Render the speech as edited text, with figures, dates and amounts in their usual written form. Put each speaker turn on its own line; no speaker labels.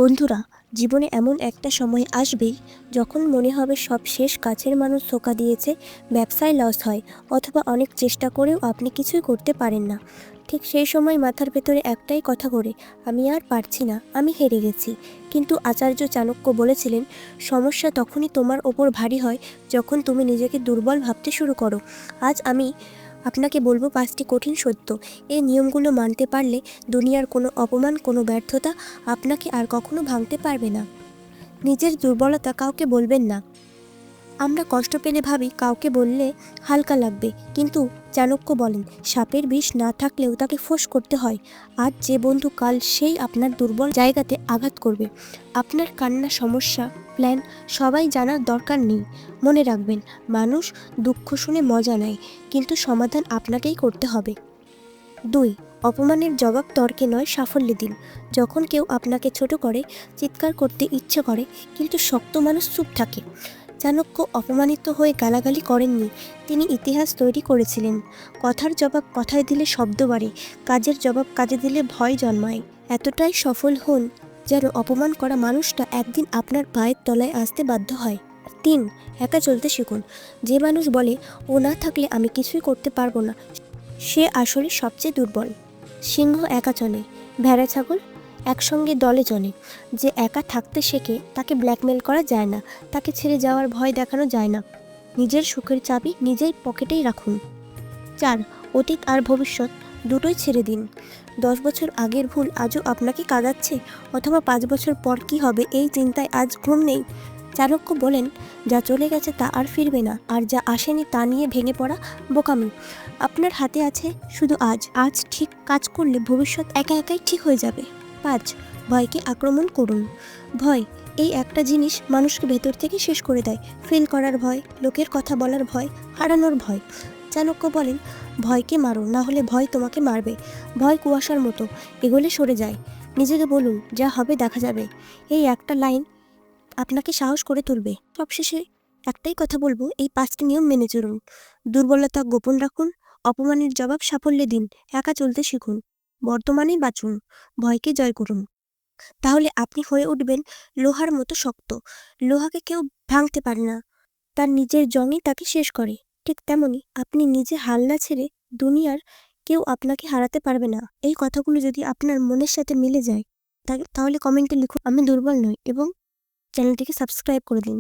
বন্ধুরা, জীবনে এমন একটা সময় আসবেই যখন মনে হবে সব শেষ, কাছের মানুষ ধোঁকা দিয়েছে, ব্যবসায় লস হয়, অথবা অনেক চেষ্টা করেও আপনি কিছুই করতে পারেন না। ঠিক সেই সময় মাথার ভেতরে একটাই কথা ঘোরে, আমি আর পারছি না, আমি হেরে গেছি। কিন্তু আচার্য চাণক্য বলেছিলেন, সমস্যা তখনই তোমার ওপর ভারী হয় যখন তুমি নিজেকে দুর্বল ভাবতে শুরু করো। আজ আমি আপনাকে বলবো 5টি কঠিন সত্য। এই নিয়মগুলো মানতে পারলে দুনিয়ার কোনো অপমান, কোনো ব্যর্থতা আপনাকে আর কখনো ভাঙতে পারবে না। নিজের দুর্বলতা কাউকে বলবেন না। আমরা কষ্ট পেলে ভাবি কাউকে বললে হালকা লাগবে, কিন্তু চাণক্য বলেন, সাপের বিষ না থাকলেও তাকে ফোঁস করতে হয়। আজ যে বন্ধু, কাল সেই আপনার দুর্বল জায়গাতে আঘাত করবে। আপনার কান্না, সমস্যা, প্ল্যান সবাই জানার দরকার নেই। মনে রাখবেন, মানুষ দুঃখ শুনে মজা নেয়, কিন্তু সমাধান আপনাকেই করতে হবে। 2. অপমানের জবাব তর্কে নয়, সাফল্যে দিন। যখন কেউ আপনাকে ছোট করে, চিৎকার করতে ইচ্ছে করে, কিন্তু শক্ত মানুষ চুপ থাকে। চাণক্য অপমানিত হয়ে গালাগালি করেননি, তিনি ইতিহাস তৈরি করেছিলেন। কথার জবাব কথায় দিলে শব্দ বাড়ে, কাজের জবাব কাজে দিলে ভয় জন্মায়। এতটাই সফল হন যেন অপমান করা মানুষটা একদিন আপনার পায়ের তলায় আসতে বাধ্য হয়। 3. একা চলতে শিখুন। যে মানুষ বলে, ও না থাকলে আমি কিছুই করতে পারবো না, সে আসলে সবচেয়ে দুর্বল। সিংহ একা চলে, ভেড়া ছাগল একসঙ্গে দলে চলে। যে একা থাকতে শেখে তাকে ব্ল্যাকমেল করা যায় না, তাকে ছেড়ে যাওয়ার ভয় দেখানো যায় না। নিজের সুখের চাবি নিজের পকেটেই রাখুন। 4. অতীত আর ভবিষ্যৎ দুটোই ছেড়ে দিন। 10 বছর আগের ভুল আজও আপনাকে কাঁদাচ্ছে, অথবা 5 বছর পর কি হবে এই চিন্তায় আজ ঘুম নেই। চাণক্য বলেন, যা চলে গেছে তা আর ফিরবে না, আর যা আসেনি তা নিয়ে ভেঙে পড়া বোকামি। আপনার হাতে আছে শুধু আজ। আজ ঠিক কাজ করলে ভবিষ্যৎ একা একাই ঠিক হয়ে যাবে। 5. ভয়কে আক্রমণ করুন। ভয় এই একটা জিনিস মানুষকে ভেতর থেকে শেষ করে দেয়। ফেল করার ভয়, লোকের কথা বলার ভয়, হারানোর ভয়। চাণক্য বলেন, ভয়কে মারো, না হলে ভয় তোমাকে মারবে। ভয় কুয়াশার মতো, এগোলে সরে যায়। নিজেকে বলুন, যা হবে দেখা যাবে। এই একটা লাইন আপনাকে সাহস করে তুলবে। সবশেষে একটাই কথা বলবো, এই 5টি নিয়ম মেনে চলুন। দুর্বলতা গোপন রাখুন, অপমানের জবাব সাফল্যে দিন, একা চলতে শিখুন, বর্তমানে বাঁচুন, ভয়কে জয় করুন। তাহলে আপনি হয়ে উঠবেন লোহার মতো শক্ত। লোহাকে কেউ ভাঙতে পারে না, তার নিজের জংই তাকে শেষ করে। ঠিক তেমনি আপনি নিজে হাল না ছেড়ে দুনিয়ার কেউ আপনাকে হারাতে পারবে না। এই কথাগুলো যদি আপনার মনের সাথে মিলে যায়, তাহলে কমেন্টে লিখুন, আমি দুর্বল নই, এবং চ্যানেলটিকে সাবস্ক্রাইব করে দিন।